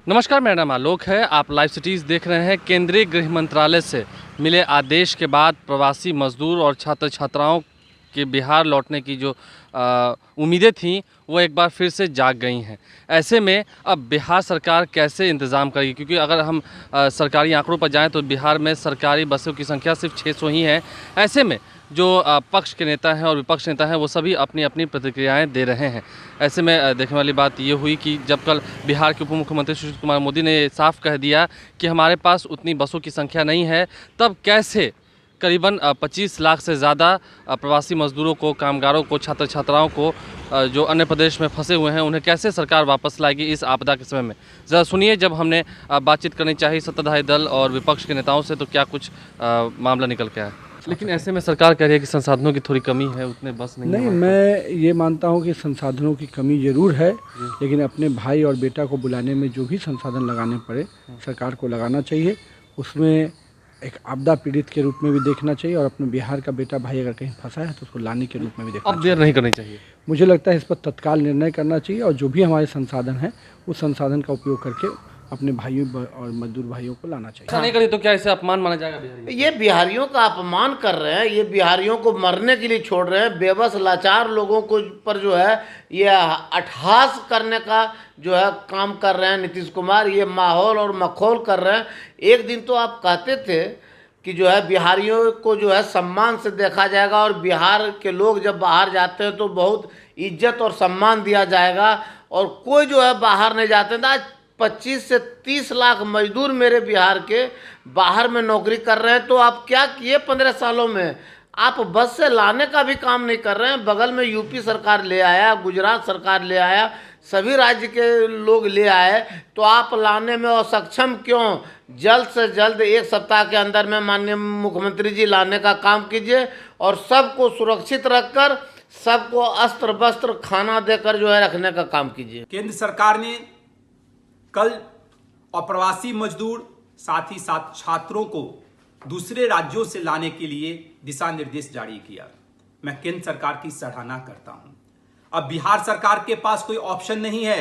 नमस्कार, मेरा नाम आलोक है। आप लाइव सिटीज़ देख रहे हैं। केंद्रीय गृह मंत्रालय से मिले आदेश के बाद प्रवासी मजदूर और छात्र छात्राओं के बिहार लौटने की जो उम्मीदें थीं वो एक बार फिर से जाग गई हैं। ऐसे में अब बिहार सरकार कैसे इंतज़ाम करेगी, क्योंकि अगर हम सरकारी आंकड़ों पर जाएं तो बिहार में सरकारी बसों की संख्या सिर्फ 600 ही है। ऐसे में जो पक्ष के नेता हैं और विपक्ष नेता हैं वो सभी अपनी अपनी प्रतिक्रियाएं दे रहे हैं। ऐसे में देखने वाली बात ये हुई कि जब कल बिहार के उप मुख्यमंत्री सुशील कुमार मोदी ने साफ कह दिया कि हमारे पास उतनी बसों की संख्या नहीं है, तब कैसे करीबन 25 लाख से ज़्यादा प्रवासी मजदूरों को, कामगारों को, छात्र छात्राओं को जो अन्य प्रदेश में फंसे हुए हैं उन्हें कैसे सरकार वापस लाएगी इस आपदा के समय में। ज़रा सुनिए, जब हमने बातचीत करनी चाहिए सत्ताधारी दल और विपक्ष के नेताओं से तो क्या कुछ मामला निकल के आया। लेकिन ऐसे में सरकार कह रही है कि संसाधनों की थोड़ी कमी है, उतने बस नहीं। मैं ये मानता हूँ कि संसाधनों की कमी ज़रूर है, लेकिन अपने भाई और बेटा को बुलाने में जो भी संसाधन लगाने पड़े सरकार को लगाना चाहिए। उसमें एक आपदा पीड़ित के रूप में भी देखना चाहिए और अपने बिहार का बेटा भाई अगर कहीं फंसा है तो उसको लाने के रूप में भी देखना चाहिए। अब देर नहीं करनी चाहिए। मुझे लगता है इस पर तत्काल निर्णय करना चाहिए और जो भी हमारे संसाधन हैं उस संसाधन का उपयोग करके अपने भाइयों और मजदूर भाइयों को लाना चाहिए। ऐसा नहीं करिए तो क्या इसे अपमान माना जाएगा? बिहारी ये बिहारियों का अपमान कर रहे हैं, ये बिहारियों को मरने के लिए छोड़ रहे हैं। बेबस लाचार लोगों को पर जो है ये अट्ठास करने का जो है काम कर रहे हैं नीतीश कुमार। ये माहौल और मखौल कर रहे हैं। एक दिन तो आप कहते थे कि जो है बिहारियों को जो है सम्मान से देखा जाएगा और बिहार के लोग जब बाहर जाते हैं तो बहुत इज्जत और सम्मान दिया जाएगा और कोई जो है बाहर नहीं जाते हैं। आज 25 से 30 लाख मजदूर मेरे बिहार के बाहर में नौकरी कर रहे हैं। तो आप क्या किए 15 सालों में? आप बस से लाने का भी काम नहीं कर रहे हैं। बगल में यूपी सरकार ले आया, गुजरात सरकार ले आया, सभी राज्य के लोग ले आए, तो आप लाने में असक्षम क्यों? जल्द से जल्द 1 सप्ताह के अंदर में माननीय मुख्यमंत्री जी लाने का काम कीजिए और सबको सुरक्षित रखकर, सबको अस्त्र वस्त्र खाना देकर जो है रखने का काम कीजिए। केंद्र सरकार ने कल अप्रवासी मजदूर साथ ही साथ छात्रों को दूसरे राज्यों से लाने के लिए दिशा निर्देश जारी किया। मैं केंद्र सरकार की सराहना करता हूं। अब बिहार सरकार के पास कोई ऑप्शन नहीं है।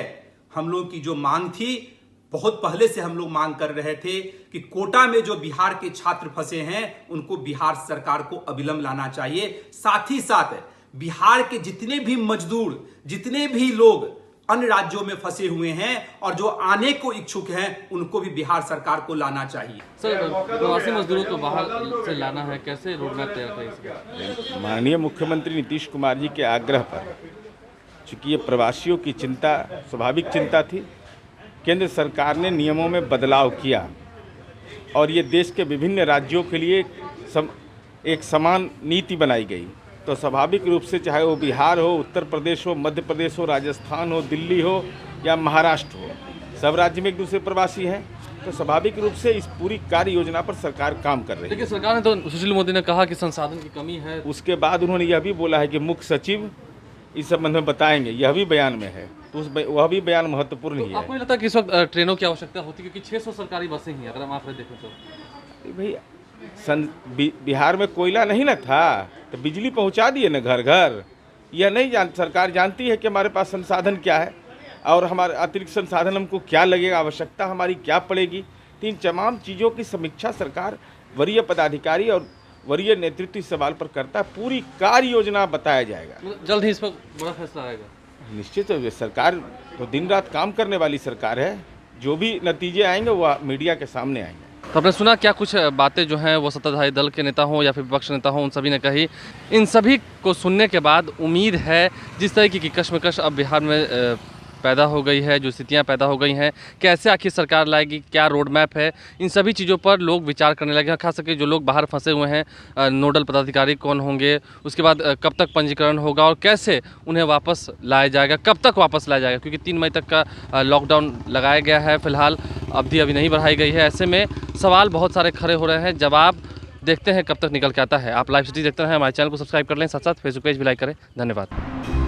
हम लोग की जो मांग थी, बहुत पहले से हम लोग मांग कर रहे थे कि कोटा में जो बिहार के छात्र फंसे हैं उनको बिहार सरकार को अविलंब लाना चाहिए। साथ ही साथ बिहार के जितने भी मजदूर, जितने भी लोग अन्य राज्यों में फंसे हुए हैं और जो आने को इच्छुक हैं उनको भी बिहार सरकार को लाना चाहिए। सर, प्रवासी मजदूरों को बाहर से लाना है, कैसे रोडमैप तैयार करें? माननीय मुख्यमंत्री नीतीश कुमार जी के आग्रह पर, चूँकि ये प्रवासियों की चिंता स्वाभाविक चिंता थी, केंद्र सरकार ने नियमों में बदलाव किया और ये देश के विभिन्न राज्यों के लिए एक समान नीति बनाई गई। तो स्वाभाविक रूप से चाहे वो बिहार हो, उत्तर प्रदेश हो, मध्य प्रदेश हो, राजस्थान हो, दिल्ली हो या महाराष्ट्र हो, सब राज्य में एक दूसरे प्रवासी हैं। तो स्वाभाविक रूप से इस पूरी कार्य योजना पर सरकार काम कर रही है। लेकिन सरकार ने तो, सुशील मोदी ने कहा कि संसाधन की कमी है। उसके बाद उन्होंने यह भी बोला है कि मुख्य सचिव इस संबंध में बताएंगे, यह भी बयान में है। तो वह भी बयान महत्वपूर्ण ही है। आपको नहीं लगता कि इस वक्त ट्रेनों की आवश्यकता होती, क्योंकि 600 सरकारी बसें ही अगर हम आंकड़े देखें तो? भाई बिहार में कोयला नहीं ना था तो बिजली पहुंचा दिए ना घर घर। यह नहीं सरकार जानती है कि हमारे पास संसाधन क्या है और हमारे अतिरिक्त संसाधन हमको क्या लगेगा, आवश्यकता हमारी क्या पड़ेगी। तो इन तमाम चीज़ों की समीक्षा सरकार वरीय पदाधिकारी और वरीय नेतृत्व इस सवाल पर करता है। पूरी कार्य योजना बताया जाएगा। जल्द ही इस पर बड़ा फैसला आएगा। निश्चित है, सरकार तो दिन रात काम करने वाली सरकार है। जो भी नतीजे आएंगे वो मीडिया के सामने आएंगे। तो आपने सुना क्या कुछ बातें जो हैं वो सत्ताधारी दल के नेता हों या फिर विपक्ष नेता हों, उन सभी ने कही। इन सभी को सुनने के बाद उम्मीद है जिस तरीके की कश्मकश अब बिहार में पैदा हो गई है, जो स्थितियां पैदा हो गई हैं, कैसे आखिर सरकार लाएगी, क्या रोड मैप है, इन सभी चीज़ों पर लोग विचार करने लगे। खास करके जो लोग बाहर फंसे हुए हैं, नोडल पदाधिकारी कौन होंगे, उसके बाद कब तक पंजीकरण होगा और कैसे उन्हें वापस लाया जाएगा, कब तक वापस लाया जाएगा, क्योंकि 3 मई तक का लॉकडाउन लगाया गया है। फिलहाल अवधि अभी नहीं बढ़ाई गई है। ऐसे में सवाल बहुत सारे खड़े हो रहे हैं। जवाब देखते हैं कब तक निकल के आता है। आप लाइव सिटी देखते रहें, हमारे चैनल को सब्सक्राइब कर लें, साथ साथ फेसबुक पेज भी लाइक करें। धन्यवाद।